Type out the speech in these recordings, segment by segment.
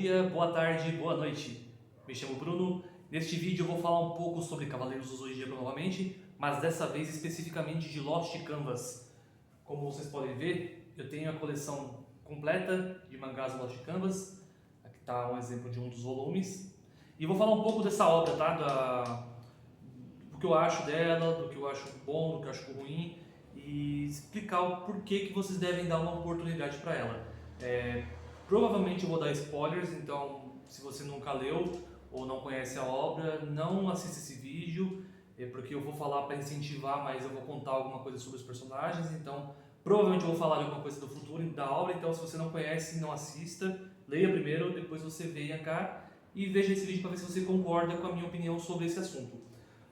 dia, boa tarde, boa noite. Me chamo Bruno. Neste vídeo eu vou falar um pouco sobre Cavaleiros do Zodíaco novamente, mas dessa vez especificamente de Lost Canvas. Como vocês podem ver, eu tenho a coleção completa de mangás do Lost Canvas. Aqui está um exemplo de um dos volumes. E vou falar um pouco dessa obra, tá? Do que eu acho dela, do que eu acho bom, do que eu acho ruim, e explicar o porquê que vocês devem dar uma oportunidade para ela. Provavelmente eu vou dar spoilers, então se você nunca leu ou não conhece a obra, não assista esse vídeo, porque eu vou falar para incentivar, mas eu vou contar alguma coisa sobre os personagens, então provavelmente eu vou falar de alguma coisa do futuro da obra, então se você não conhece, não assista, leia primeiro, depois você venha cá e veja esse vídeo para ver se você concorda com a minha opinião sobre esse assunto.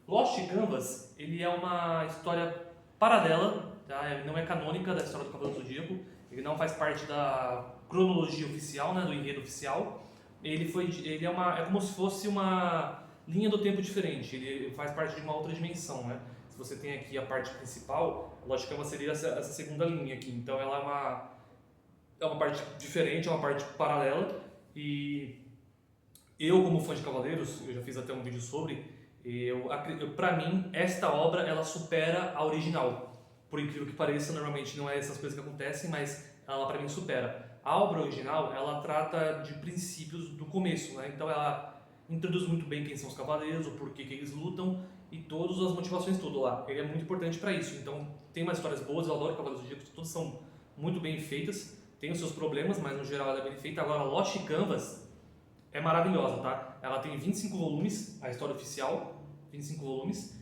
Lost Canvas, ele é uma história paralela, tá? Ele não é canônica da história do Cavaleiro do Zodíaco, ele não faz parte da cronologia oficial, né, do enredo oficial. É como se fosse uma linha do tempo diferente, ele faz parte de uma outra dimensão, né? Se você tem aqui a parte principal, a Lost Canvas seria essa segunda linha aqui, então ela é uma parte diferente, é uma parte paralela, e eu, como fã de Cavaleiros, eu já fiz até um vídeo sobre, para mim, esta obra ela supera a original. Por incrível que pareça, normalmente não é essas coisas que acontecem, mas ela para mim supera. A obra original, ela trata de princípios do começo, né? Então ela introduz muito bem quem são os cavaleiros, o porquê que eles lutam e todas as motivações tudo lá. Ele é muito importante para isso. Então tem umas histórias boas, eu adoro Cavaleiros do Zodíaco, todas são muito bem feitas, tem os seus problemas, mas no geral ela é bem feita. Agora Lost Canvas é maravilhosa, tá? Ela tem 25 volumes, a história oficial, 25 volumes.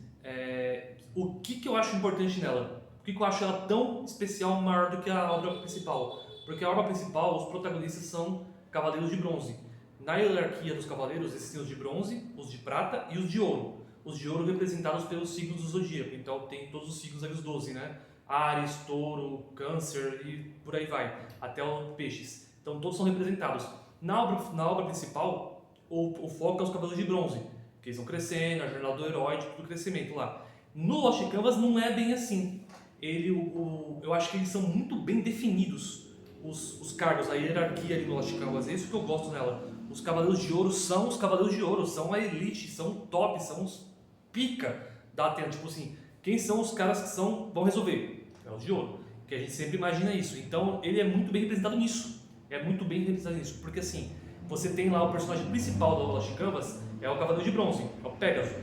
O que eu acho importante nela? Por que eu acho ela tão especial, maior do que a obra principal? Porque a obra principal, os protagonistas são cavaleiros de bronze. Na hierarquia dos cavaleiros existem os de bronze, os de prata e os de ouro. Os de ouro representados pelos signos do zodíaco, então tem todos os signos ali, os 12, né? Ares, Touro, Câncer e por aí vai, até os peixes. Então todos são representados. Na obra principal, o foco é os cavaleiros de bronze, que eles vão crescendo, a jornada do herói, tudo crescimento lá. No Lost Canvas não é bem assim. Eu acho que eles são muito bem definidos, os cargos, a hierarquia ali no Lost Canvas. É isso que eu gosto nela. Os Cavaleiros de Ouro são os Cavaleiros de Ouro, são a elite, são o top, são os pica da Atena. Tipo assim, quem são os caras que vão resolver? É os de Ouro, que a gente sempre imagina isso. Então ele é muito bem representado nisso. É muito bem representado nisso, porque assim, você tem lá o personagem principal do Lost Canvas, é o Cavaleiro de Bronze, é o Pégaso,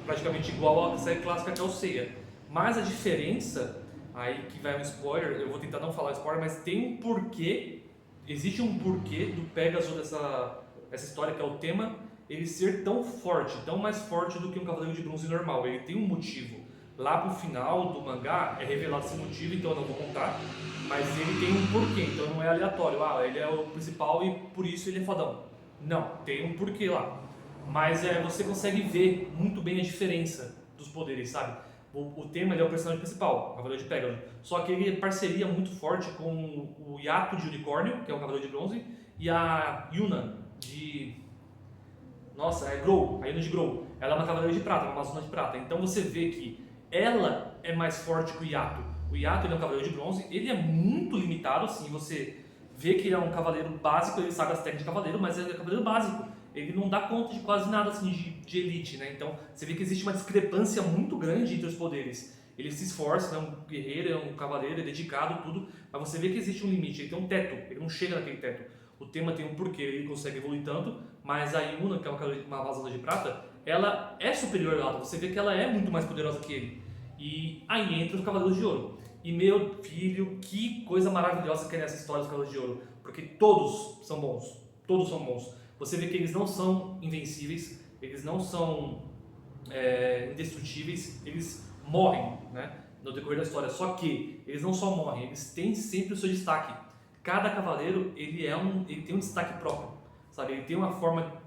praticamente igual à série clássica que é o Seiya. Mas a diferença, aí que vai um spoiler, eu vou tentar não falar spoiler, mas tem um porquê, existe um porquê do Pégaso essa história que é o tema, ele ser tão forte, tão mais forte do que um Cavaleiro de Bronze normal. Ele tem um motivo. Lá pro final do mangá é revelado esse motivo, então eu não vou contar, mas ele tem um porquê, então não é aleatório, ele é o principal e por isso ele é fodão. Não, tem um porquê lá. Mas você consegue ver muito bem a diferença dos poderes, sabe? O tema ele é o personagem principal, o Cavaleiro de Pégaso. Só que ele é parceria muito forte com o Yato de Unicórnio, que é o Cavaleiro de Bronze, e a Yuna de... Nossa, é Grow, a Yuna de Grow. Ela é uma Cavaleira de Prata, uma Amazona de Prata. Então você vê que ela é mais forte que o Yato. O Yato ele é um Cavaleiro de Bronze, ele é muito limitado, assim, você vê que ele é um Cavaleiro básico, ele sabe as técnicas de Cavaleiro, mas ele é um Cavaleiro básico. Ele não dá conta de quase nada assim, de elite, né? Então você vê que existe uma discrepância muito grande entre os poderes. Ele se esforça, é um guerreiro, é um cavaleiro, é dedicado, tudo, mas você vê que existe um limite, ele tem um teto, ele não chega naquele teto. O tema tem um porquê, ele consegue evoluir tanto, mas a Yuna, que é uma Amazona de Prata, ela é superior ao Yato, você vê que ela é muito mais poderosa que ele. E aí entra os Cavaleiros de Ouro. E meu filho, que coisa maravilhosa que é nessa história dos Cavaleiros de Ouro, porque todos são bons, todos são bons. Você vê que eles não são invencíveis, eles não são indestrutíveis, eles morrem, né, no decorrer da história. Só que eles não só morrem, eles têm sempre o seu destaque. Cada cavaleiro ele tem um destaque próprio, sabe? Ele tem uma forma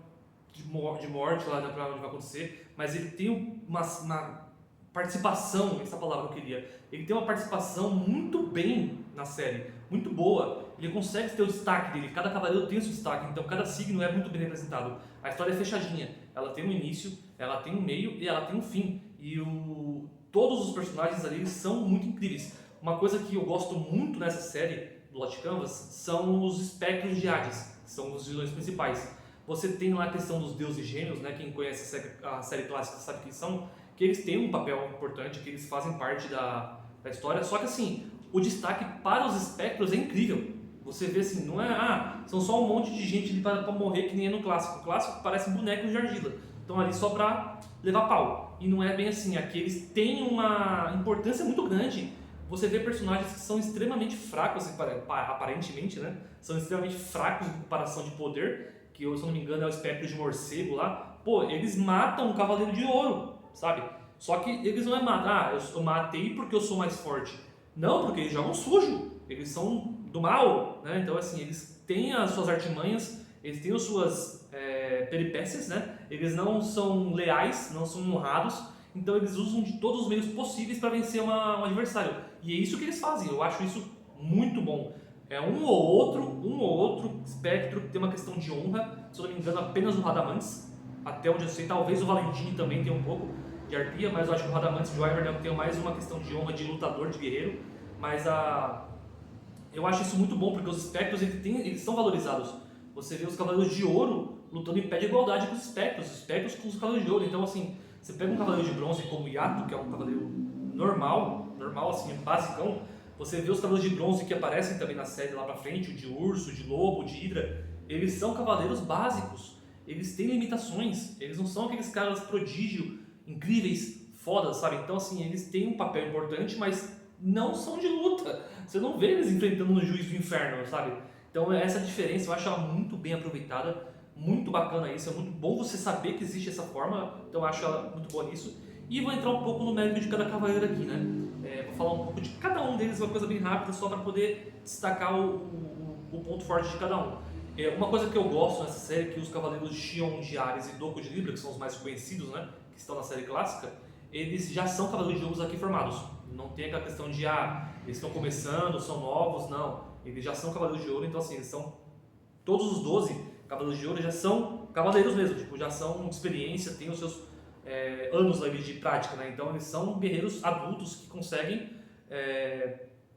de morte lá pra onde vai acontecer, mas ele tem uma participação, essa palavra que eu queria. Ele tem uma participação muito bem na série, muito boa. Ele consegue ter o destaque dele, cada cavaleiro tem o seu destaque, então cada signo é muito bem representado. A história é fechadinha, ela tem um início, ela tem um meio e ela tem um fim. E todos os personagens ali são muito incríveis. Uma coisa que eu gosto muito nessa série do Lost Canvas são os espectros de Hades. que são os vilões principais. Você tem lá a questão dos deuses gêmeos, né? Quem conhece a série clássica sabe quem são, que eles têm um papel importante, que eles fazem parte da história, só que assim, o destaque para os espectros é incrível. Você vê assim, não é, são só um monte de gente ali para morrer que nem é no clássico. O clássico parece bonecos de argila, estão ali só para levar pau. E não é bem assim, aqui eles têm uma importância muito grande. Você vê personagens que são extremamente fracos, aparentemente, né? São extremamente fracos em comparação de poder, que, se eu não me engano, é o espectro de morcego lá. Pô, eles matam um cavaleiro de ouro, sabe? Só que eles não é matar, eu matei porque eu sou mais forte. Não, porque eles jogam sujo, eles são do mal, né? Então, assim, eles têm as suas artimanhas, eles têm as suas peripécias, né? Eles não são leais, não são honrados, então eles usam de todos os meios possíveis para vencer um adversário. E é isso que eles fazem, eu acho isso muito bom. É um ou outro espectro que tem uma questão de honra, se eu não me engano, apenas o Radamantes, até onde eu sei, talvez o Valentine também tenha um pouco de arpia, mas eu acho que o Radamantes e o Ivern tem mais uma questão de honra, de lutador, de guerreiro, mas eu acho isso muito bom, porque os espectros eles são valorizados. Você vê os Cavaleiros de Ouro lutando em pé de igualdade com os espectros com os Cavaleiros de Ouro. Então, assim, você pega um Cavaleiro de Bronze como o Yato, que é um Cavaleiro normal assim, basicão. Você vê os Cavaleiros de Bronze que aparecem também na série lá pra frente, o de Urso, de Lobo, de Hidra. Eles são Cavaleiros básicos. Eles têm limitações. Eles não são aqueles caras prodígio, incríveis, fodas, sabe? Então, assim, eles têm um papel importante, mas não são de luta. Você não vê eles enfrentando no Juiz do Inferno, sabe? Então essa diferença eu acho ela muito bem aproveitada, muito bacana isso, é muito bom você saber que existe essa forma, então eu acho ela muito boa nisso. E vou entrar um pouco no mérito de cada cavaleiro aqui, né? Vou falar um pouco de cada um deles, uma coisa bem rápida, só para poder destacar o ponto forte de cada um. Uma coisa que eu gosto nessa série é que os cavaleiros Xion de Ares e Doku de Libra, que são os mais conhecidos, né? Que estão na série clássica, eles já são cavaleiros de Ouros aqui formados. Não tem aquela questão de, eles estão começando, são novos, não. Eles já são Cavaleiros de Ouro, então assim, eles são, todos os 12 Cavaleiros de Ouro já são cavaleiros mesmo, tipo, já são de experiência, têm os seus anos ali de prática, né? Então eles são guerreiros adultos que conseguem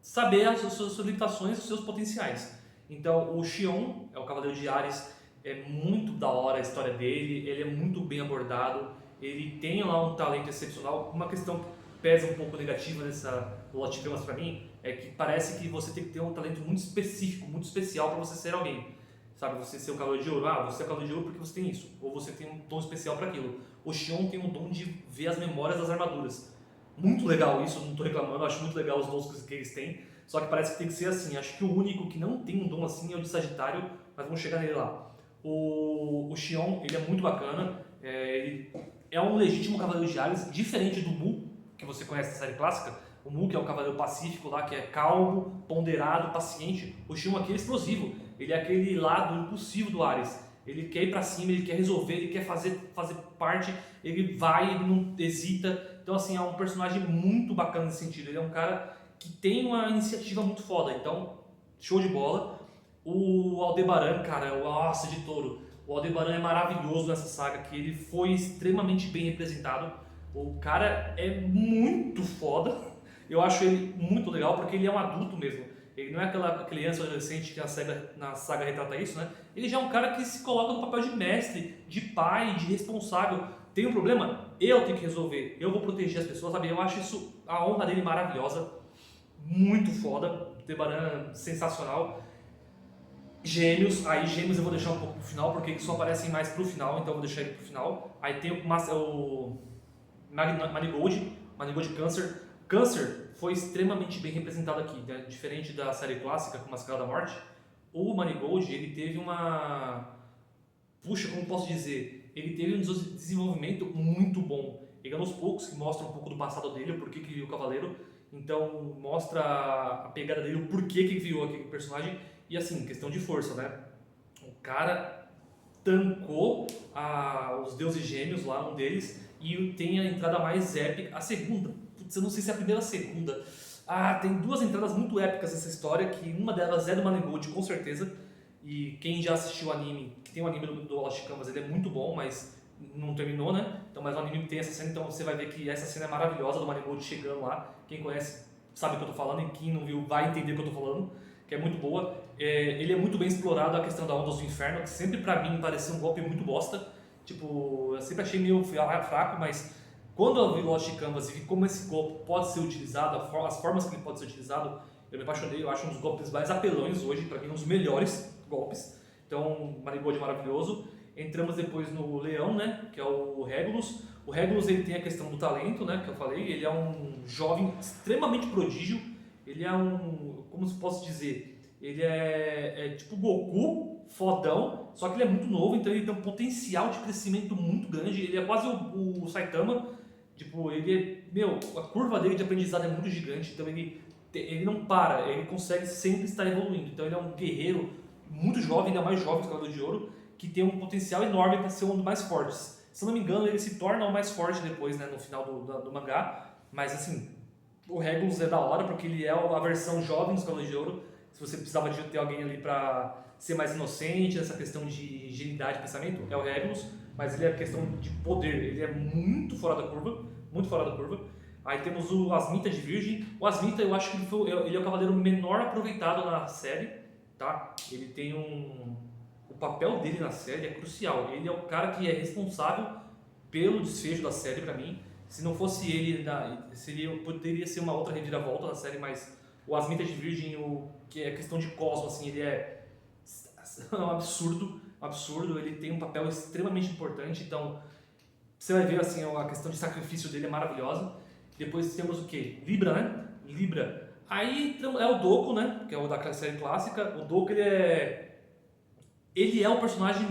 saber as suas limitações e os seus potenciais. Então o Xion, é o Cavaleiro de Ares, é muito da hora a história dele, ele é muito bem abordado, ele tem lá um talento excepcional. Uma questão que pesa um pouco negativa nessa Lost Canvas pra mim é que parece que você tem que ter um talento muito específico, muito especial para você ser alguém. Sabe, você ser o Cavaleiro de Ouro, você é o Cavaleiro de Ouro porque você tem isso, ou você tem um dom especial para aquilo. O Xion tem o dom de ver as memórias das armaduras. Muito legal isso, não estou reclamando, acho muito legal os dons que eles têm, só que parece que tem que ser assim. Acho que o único que não tem um dom assim é o de Sagitário, mas vamos chegar nele lá. O Xion, ele é muito bacana, ele é um legítimo Cavaleiro de Ares, diferente do Mu, que você conhece da série clássica. O Mu, que é o Cavaleiro Pacífico lá, que é calmo, ponderado, paciente. O Xion aqui é explosivo, ele é aquele lado impulsivo do Ares. Ele quer ir pra cima, ele quer resolver, ele quer fazer parte, ele vai, ele não hesita. Então, assim, é um personagem muito bacana nesse sentido. Ele é um cara que tem uma iniciativa muito foda, então, show de bola. O Aldebaran, cara, o Alça de Touro. O Aldebaran é maravilhoso nessa saga, que ele foi extremamente bem representado. O cara é muito foda. Eu acho ele muito legal, porque ele é um adulto mesmo. Ele não é aquela criança ou adolescente que na saga retrata isso, né? Ele já é um cara que se coloca no papel de mestre, de pai, de responsável. Tem um problema? Eu tenho que resolver. Eu vou proteger as pessoas, sabe? Eu acho isso, a honra dele maravilhosa. Muito foda. Aldebaran sensacional. Gêmeos, aí Gêmeos eu vou deixar um pouco pro final, porque eles só aparecem mais pro final, então eu vou deixar ele pro final. Aí tem o Manigold Câncer. Câncer foi extremamente bem representado aqui, né? Diferente da série clássica com Mascarada da Morte. O Manigold, ele teve como posso dizer? Ele teve um desenvolvimento muito bom. Ele é aos poucos que mostra um pouco do passado dele, o porquê que ele virou cavaleiro. Então mostra a pegada dele, o porquê que ele virou aquele personagem. E assim, questão de força, né? O cara tancou os deuses gêmeos lá, um deles, e tem a entrada mais épica, a segunda. Putz, eu não sei se é a primeira ou a segunda. Tem duas entradas muito épicas nessa história, que uma delas é do Manigold, com certeza. E quem já assistiu o anime, que tem um anime do Lost Canvas, ele é muito bom, mas não terminou, né? Então, mas o anime tem essa cena, então você vai ver que essa cena é maravilhosa do Manigold chegando lá. Quem conhece sabe o que eu tô falando, e quem não viu vai entender o que eu tô falando, que é muito boa. Ele é muito bem explorado a questão da Ondas do Inferno, que sempre pra mim parecia um golpe muito bosta. Tipo, eu sempre achei meio fraco, mas quando eu vi Lost Canvas e vi como esse golpe pode ser utilizado, as formas que ele pode ser utilizado, eu me apaixonei. Eu acho um dos golpes mais apelões hoje, pra mim, um dos melhores golpes. Então, Marigold é maravilhoso. Entramos depois no Leão, né, que é o Regulus. O Regulus ele tem a questão do talento, né, que eu falei. Ele é um jovem extremamente prodígio. Ele é como se posso dizer, ele é tipo Goku, fodão, só que ele é muito novo, então ele tem um potencial de crescimento muito grande. Ele é quase o Saitama, tipo, a curva dele de aprendizado é muito gigante, então ele não para, ele consegue sempre estar evoluindo. Então ele é um guerreiro muito jovem, ainda mais jovem que o Cavaleiro de Ouro, que tem um potencial enorme para ser um dos mais fortes. Se eu não me engano, ele se torna o mais forte depois, né, no final do mangá, mas assim, o Regulus é da hora porque ele é a versão jovem dos Cavaleiros de Ouro. Se você precisava de ter alguém ali para ser mais inocente, essa questão de ingenuidade de pensamento, é o Regulus, mas ele é questão de poder, ele é muito fora da curva, muito fora da curva. Aí temos o Asmita de Virgem. O Asmita, eu acho que ele é o cavaleiro menor aproveitado na série, tá? Ele tem o papel dele na série é crucial. Ele é o cara que é responsável pelo desfecho da série pra mim. Se não fosse ele, poderia ser uma outra reviravolta na série, mas o Asmita de Virgem, que é questão de cosmo, assim, ele é um absurdo, um absurdo. Ele tem um papel extremamente importante, então você vai ver assim, a questão de sacrifício dele é maravilhosa. Depois temos o que? Libra, né? Libra. Aí então, é o Doku, né? Que é o da série clássica. O Doku ele é o personagem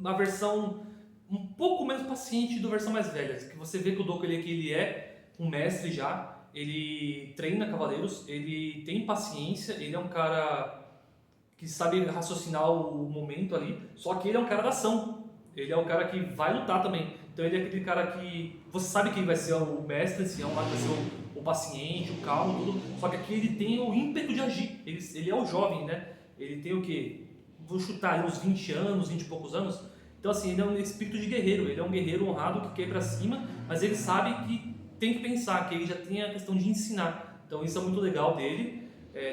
na versão um pouco menos paciente da versão mais velha. Que você vê que o Doku ele é um mestre já. Ele treina cavaleiros, ele tem paciência, ele é um cara que sabe raciocinar o momento ali, só que ele é um cara da ação, ele é o cara que vai lutar também, então ele é aquele cara que você sabe que ele vai ser o mestre, assim, vai ser o paciente, o calmo, tudo, só que aqui ele tem o ímpeto de agir, ele é o jovem, né, ele tem o quê? Vou chutar ali uns 20 anos, 20 e poucos anos, então assim, ele é um espírito de guerreiro, ele é um guerreiro honrado que quer ir pra cima, mas ele sabe que tem que pensar, que ele já tem a questão de ensinar, então isso é muito legal dele.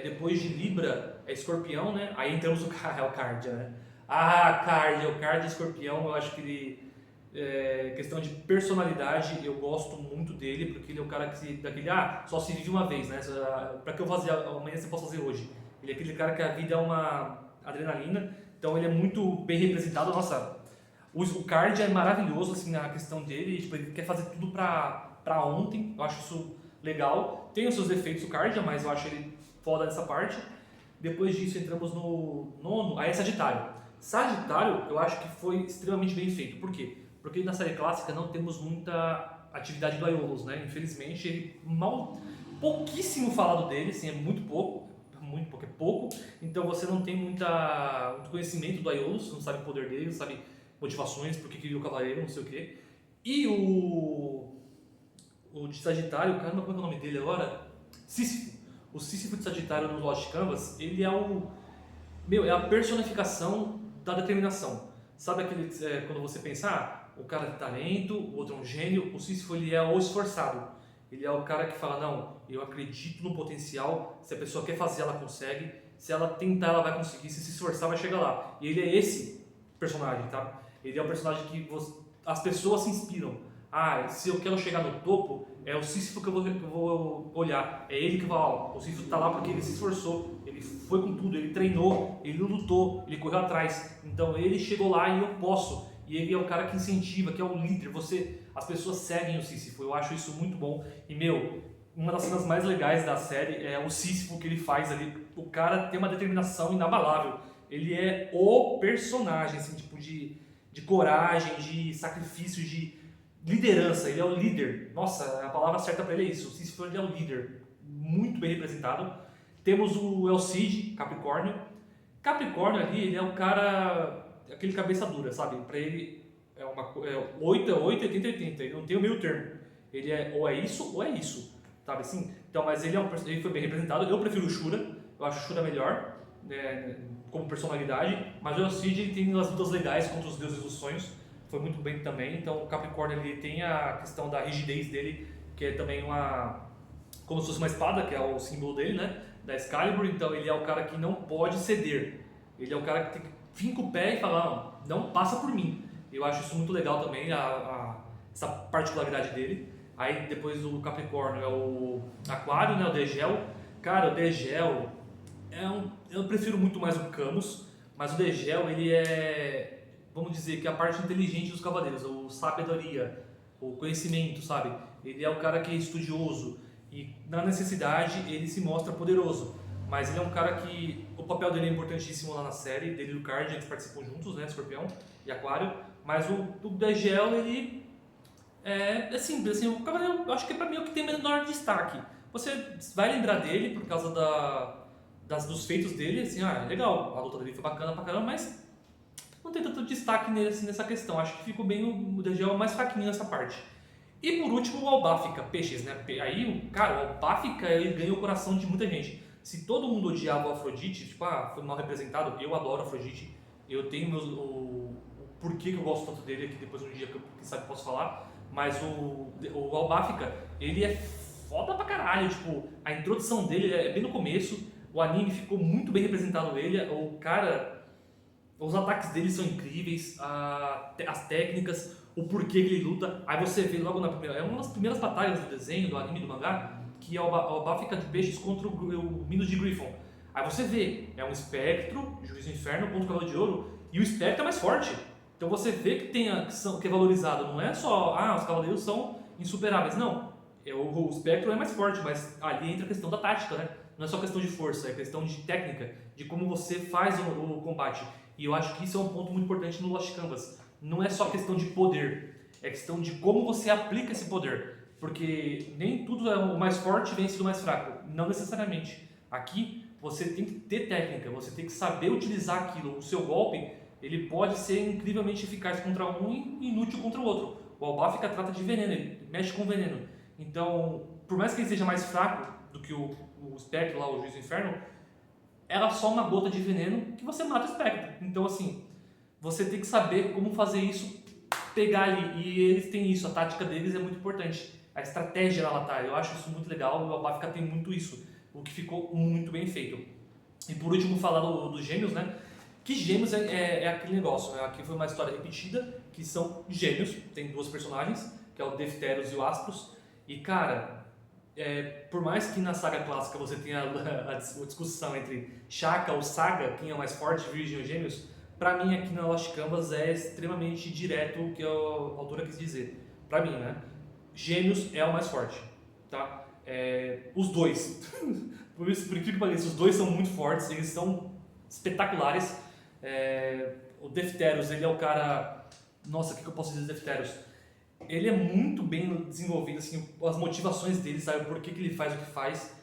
Depois de Libra é Escorpião, né? Aí entramos o Cardia, né? O Cardia Escorpião, eu acho que ele, questão de personalidade, eu gosto muito dele, porque ele é o cara só se vive uma vez, né? Pra que eu fazer amanhã se eu posso fazer hoje? Ele é aquele cara que a vida é uma adrenalina, então ele é muito bem representado. Nossa, o Cardia é maravilhoso, assim, na questão dele, tipo, ele quer fazer tudo pra ontem, eu acho isso legal. Tem os seus defeitos o Cardia, mas eu acho ele foda nessa parte. Depois disso entramos no nono, aí é Sagitário. Sagitário eu acho que foi extremamente bem feito. Por quê? Porque na série clássica não temos muita atividade do Aiolos, né? Infelizmente, pouquíssimo falado dele, assim, é muito pouco, é pouco. Então você não tem muito conhecimento do Aiolos, não sabe o poder dele, não sabe motivações, por que queria o cavaleiro, não sei o quê. E o de Sagitário, caramba, como é que é o nome dele agora? Sísifo. O Sísifo de Sagitário no Lost Canvas, ele é é a personificação da determinação. Sabe quando você pensa, o cara tem talento, o outro é um gênio, o Sísifo ele é o esforçado. Ele é o cara que fala, não, eu acredito no potencial, se a pessoa quer fazer, ela consegue, se ela tentar, ela vai conseguir, se esforçar, vai chegar lá. E ele é esse personagem, tá? Ele é o personagem que as pessoas se inspiram. Se eu quero chegar no topo, é o Sísifo que eu vou olhar. É ele que vai, o Sísifo está lá porque ele se esforçou, ele foi com tudo, ele treinou, ele lutou, ele correu atrás. Então ele chegou lá e eu posso. E ele é o cara que incentiva, que é o líder. As pessoas seguem o Sísifo, eu acho isso muito bom. E uma das cenas mais legais da série é o Sísifo que ele faz ali. O cara tem uma determinação inabalável. Ele é o personagem, assim, tipo de coragem, de sacrifício, de liderança, ele é o líder. Nossa, a palavra certa para ele é isso. O Sísifo ele é o líder, muito bem representado. Temos o Elcid, Capricórnio. Capricórnio ali, ele é um cara, aquele cabeça dura, sabe? Para ele é 8 é 8, 80 é 80. Ele não tem o meio termo. Ele ou é isso, sabe assim? Então, mas ele foi bem representado. Eu prefiro o Shura, eu acho o Shura melhor, né, como personalidade. Mas o Elcid ele tem umas lutas legais contra os deuses dos sonhos. Foi muito bem também. Então o Capricórnio ele tem a questão da rigidez dele, que é também como se fosse uma espada, que é o símbolo dele, né? da Excalibur, então ele é o cara que não pode ceder. Ele é o cara que tem que finca o pé e fala, não passa por mim. Eu acho isso muito legal também, essa particularidade dele. Aí depois o Capricórnio é o Aquário, né, o Degel. Cara, o Degel eu prefiro muito mais o Camus, mas o Degel ele é, vamos dizer que é a parte inteligente dos cavaleiros, o sabedoria, o conhecimento, sabe? Ele é o cara que é estudioso e na necessidade ele se mostra poderoso. Mas ele é um cara que o papel dele é importantíssimo lá na série, dele e do Card, eles participam juntos, né, Escorpião e Aquário. Mas o Degel, ele é simples, assim, o Cavaleiro, eu acho que pra mim é o que tem menor destaque. Você vai lembrar dele por causa dos feitos dele, assim, legal, a luta dele foi bacana pra caramba, mas não tem tanto destaque nele, assim, nessa questão. Acho que ficou bem o Degel mais fraquinho nessa parte. E por último o Albafica, peixes, né? Aí, cara, o Albafica ele ganhou o coração de muita gente. Se todo mundo odiava o Afrodite, tipo, foi mal representado, eu adoro o Afrodite, eu tenho o porquê que eu gosto tanto dele aqui, depois um dia que sabe posso falar, mas o Albafica, ele é foda pra caralho, tipo, a introdução dele é bem no começo, o anime ficou muito bem representado ele, o cara, os ataques dele são incríveis, as técnicas, o porquê que ele luta, aí você vê logo na primeira, é uma das primeiras batalhas do desenho, do anime, do mangá, que é o Albafica de peixes contra o Minos de Griffon. Aí você vê, é um espectro, Juiz do Inferno contra o Cavaleiro de Ouro, e o espectro é mais forte. Então você vê que é valorizado, não é só, os cavaleiros são insuperáveis, não. O espectro é mais forte, mas ali entra a questão da tática, né? Não é só questão de força, é questão de técnica, de como você faz o combate. E eu acho que isso é um ponto muito importante no Lost Canvas. Não é só questão de poder, é questão de como você aplica esse poder. Porque nem tudo é o mais forte vence do mais fraco, não necessariamente. Aqui você tem que ter técnica, você tem que saber utilizar aquilo. O seu golpe ele pode ser incrivelmente eficaz contra um e inútil contra o outro. O Albafica trata de veneno, ele mexe com veneno. Então, por mais que ele seja mais fraco do que o espectro lá, o Juiz do Inferno, ela só uma gota de veneno que você mata o espectro. Então, assim, você tem que saber como fazer isso, pegar ali. E eles têm isso, a tática deles é muito importante. A estratégia na batalha, eu acho isso muito legal. O Albafica tem muito isso, o que ficou muito bem feito. E por último, falar dos gêmeos, né? Que gêmeos é aquele negócio, né? Aqui foi uma história repetida, que são gêmeos, tem duas personagens, que é o Defteros e o Aspros. E cara, por mais que na saga clássica você tenha a discussão entre Shaka ou Saga, quem é o mais forte, Virgem ou Gêmeos, pra mim aqui na Lost Canvas é extremamente direto o que a autora quis dizer. Pra mim, né? Gêmeos é o mais forte, tá? Os dois, por incrível que pareça, os dois são muito fortes, eles são espetaculares. O Defteros, ele é o cara... Nossa, o que eu posso dizer do Defteros? Ele é muito bem desenvolvido, assim, as motivações dele, sabe? Por que ele faz o que faz.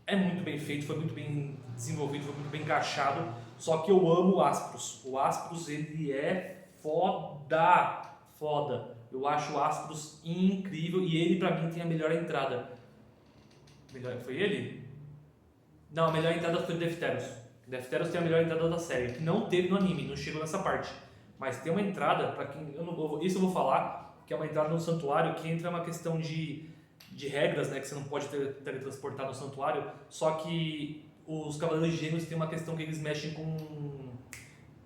É muito bem feito, foi muito bem desenvolvido, foi muito bem encaixado. Só que eu amo o Aspros. O Aspros, ele é foda. Eu acho o Aspros incrível e ele, pra mim, tem a melhor entrada. Foi ele? Não, a melhor entrada foi o Defteros. Defteros tem a melhor entrada da série, que não teve no anime, não chegou nessa parte. Mas tem uma entrada, para quem isso eu vou falar, que é uma entrada no santuário, que entra uma questão de regras, né, que você não pode teletransportar no santuário, só que os Cavaleiros Gêmeos têm uma questão que eles mexem com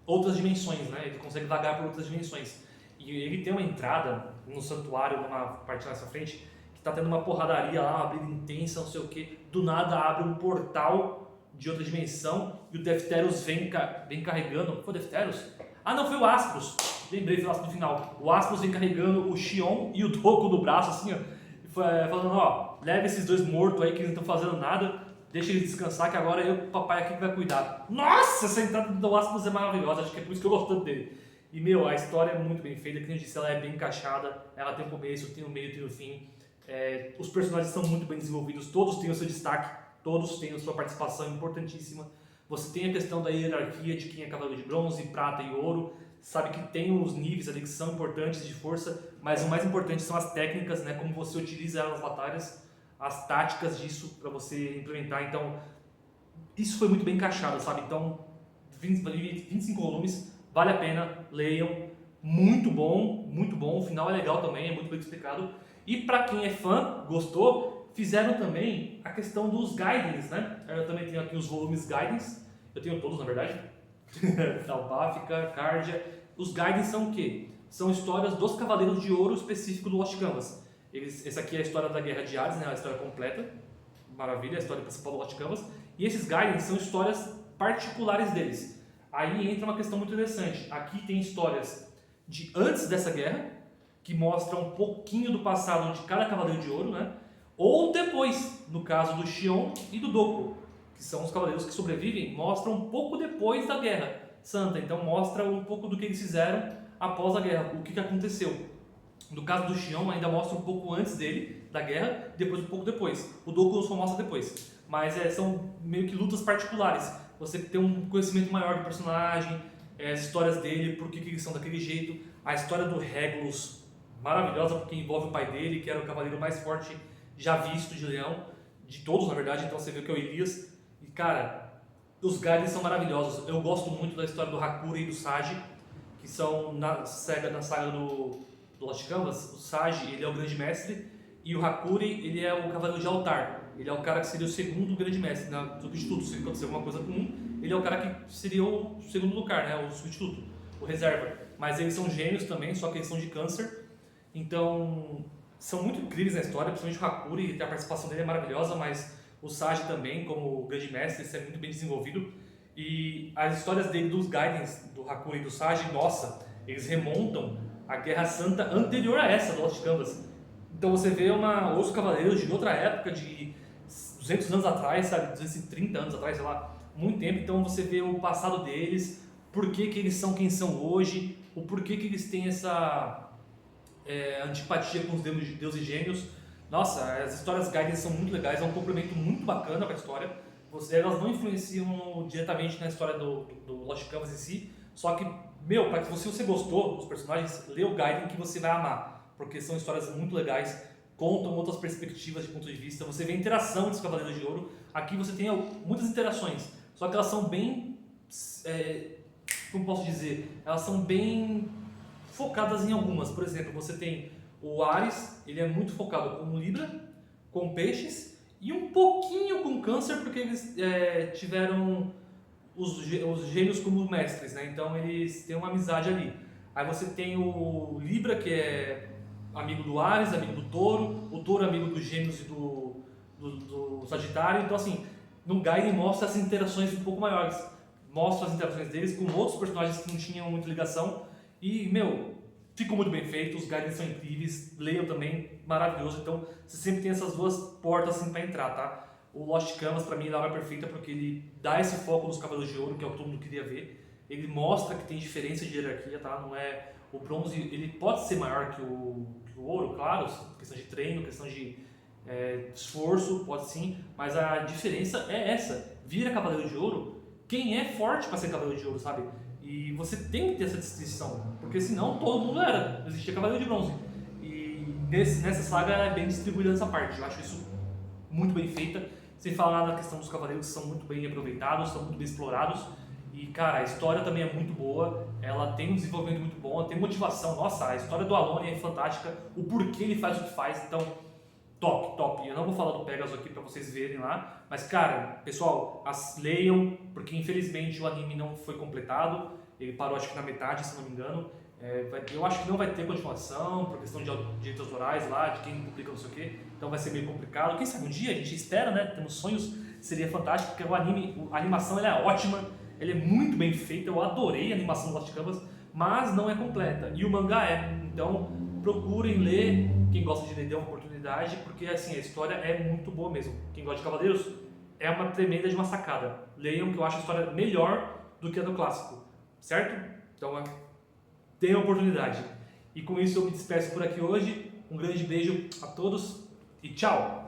outras dimensões, né, ele consegue vagar por outras dimensões. E ele tem uma entrada no santuário, numa parte nessa frente, que tá tendo uma porradaria lá, uma briga intensa, não sei o que, do nada abre um portal de outra dimensão e o Defteros vem carregando. Foi o Defteros? Não, foi o Aspros. Lembrei, foi o Aspros no final. O Aspros vem carregando o Xion e o Doku do braço, assim, ó, falando: leva esses dois mortos aí que não estão fazendo nada, deixa eles descansar que agora eu, papai aqui que vai cuidar. Nossa, essa entrada do Aspros é maravilhosa, acho que é por isso que eu gosto tanto dele. E, a história é muito bem feita, como eu disse, ela é bem encaixada, ela tem um começo, tem um meio, tem um fim. Os personagens são muito bem desenvolvidos, todos têm o seu destaque. Todos têm a sua participação importantíssima. Você tem a questão da hierarquia de quem é cavaleiro de bronze, prata e ouro. Sabe que tem os níveis ali que são importantes de força, mas o mais importante são as técnicas, né? Como você utiliza elas nas batalhas, as táticas disso para você implementar. Então, isso foi muito bem encaixado, sabe? Então, 25 volumes, vale a pena, leiam. Muito bom, o final é legal também, é muito bem explicado. E para quem é fã, gostou, fizeram também a questão dos Gaidens, né? Eu também tenho aqui os volumes Gaidens, eu tenho todos na verdade, Dalbáfica, Cardia. Os Gaidens são o quê? São histórias dos Cavaleiros de Ouro específico do Lost Canvas. Essa aqui é a história da Guerra de Hades, né? A história completa, maravilha, a história principal do Lost Canvas. E esses Gaidens são histórias particulares deles. Aí entra uma questão muito interessante. Aqui tem histórias de antes dessa guerra, que mostram um pouquinho do passado de cada Cavaleiro de Ouro, né? Ou depois, no caso do Xion e do Doku, que são os cavaleiros que sobrevivem, mostram um pouco depois da Guerra Santa. Então mostra um pouco do que eles fizeram após a guerra, o que aconteceu. No caso do Xion ainda mostra um pouco antes dele, da guerra, depois um pouco depois. O Doku só mostra depois. Mas são meio que lutas particulares. Você tem um conhecimento maior do personagem, as histórias dele, por que eles são daquele jeito. A história do Regulus, maravilhosa, porque envolve o pai dele, que era o cavaleiro mais forte já visto de Leão, de todos na verdade, então você vê que é o Elias. E cara, os Gaidens são maravilhosos. Eu gosto muito da história do Hakuri e do Sage, que são na saga do Lost Canvas. O Sage, ele é o grande mestre, e o Hakuri, ele é o cavaleiro de altar. Ele é o cara que seria o segundo grande mestre, né? Substituto, se acontecer alguma coisa com um, ele é o cara que seria o segundo lugar, né? O substituto, o reserva. Mas eles são gêmeos também, só que eles são de câncer. Então, são muito incríveis na história, principalmente o Hakuri, a participação dele é maravilhosa, mas o Sage também, como grande mestre, isso é muito bem desenvolvido. E as histórias dele, dos Gaidens, do Hakuri e do Sage, nossa, eles remontam à Guerra Santa anterior a essa, do Lost Canvas. Então você vê outros cavaleiros de outra época, de 200 anos atrás, sabe, 230 anos atrás, sei lá, muito tempo. Então você vê o passado deles, por que eles são quem são hoje, o porquê que eles têm essa antipatia com os deuses gêmeos. Nossa, as histórias Gaiden são muito legais, é um complemento muito bacana para a história. Elas não influenciam diretamente na história do Lost Canvas em si, só que, se você gostou dos personagens, lê o Gaiden que você vai amar, porque são histórias muito legais, contam outras perspectivas de ponto de vista, você vê a interação dos Cavaleiros de Ouro. Aqui você tem muitas interações, só que elas são bem, como posso dizer, elas são bem focadas em algumas. Por exemplo, você tem o Ares, ele é muito focado com Libra, com Peixes e um pouquinho com Câncer, porque eles tiveram os gêmeos como mestres, né? Então eles têm uma amizade ali. Aí você tem o Libra, que é amigo do Ares, amigo do Touro, o Touro é amigo dos Gêmeos e do Sagitário. Então assim, no Gaiden mostra essas interações um pouco maiores, mostra as interações deles com outros personagens que não tinham muita ligação. E, ficou muito bem feito, os Gaidens são incríveis, leiam também, maravilhoso. Então, você sempre tem essas duas portas assim para entrar, tá? O Lost Canvas, para mim, é a obra perfeita porque ele dá esse foco nos Cavaleiros de Ouro, que é o que todo mundo queria ver. Ele mostra que tem diferença de hierarquia, tá? Não é... O bronze, ele pode ser maior que o ouro, claro, questão de treino, questão de esforço, pode sim, mas a diferença é essa. Vira Cavaleiro de Ouro, quem é forte para ser Cavaleiro de Ouro, sabe? E você tem que ter essa distinção, porque senão todo mundo era, não existia Cavaleiro de Bronze. E nessa saga é bem distribuída essa parte, eu acho isso muito bem feita, sem falar na questão dos cavaleiros que são muito bem aproveitados, são muito bem explorados. E cara, a história também é muito boa, ela tem um desenvolvimento muito bom, ela tem motivação. Nossa, a história do Alone é fantástica, o porquê ele faz o que faz, então top. Eu não vou falar do Pegasus aqui pra vocês verem lá, mas cara, pessoal, leiam, porque infelizmente o anime não foi completado, ele parou acho que na metade, se não me engano. Eu acho que não vai ter continuação, por questão de direitos autorais lá, de quem publica não sei o que, então vai ser meio complicado. Quem sabe um dia, a gente espera, né, temos sonhos, seria fantástico, porque a animação ela é ótima, ela é muito bem feita, eu adorei a animação do Lost Canvas, mas não é completa, e o mangá então procurem ler, quem gosta de ler dê uma oportunidade, porque assim, a história é muito boa mesmo. Quem gosta de Cavaleiros, é uma tremenda de uma sacada, leiam que eu acho a história melhor do que a do clássico, certo? Então tenham a oportunidade. E com isso eu me despeço por aqui hoje, um grande beijo a todos e tchau!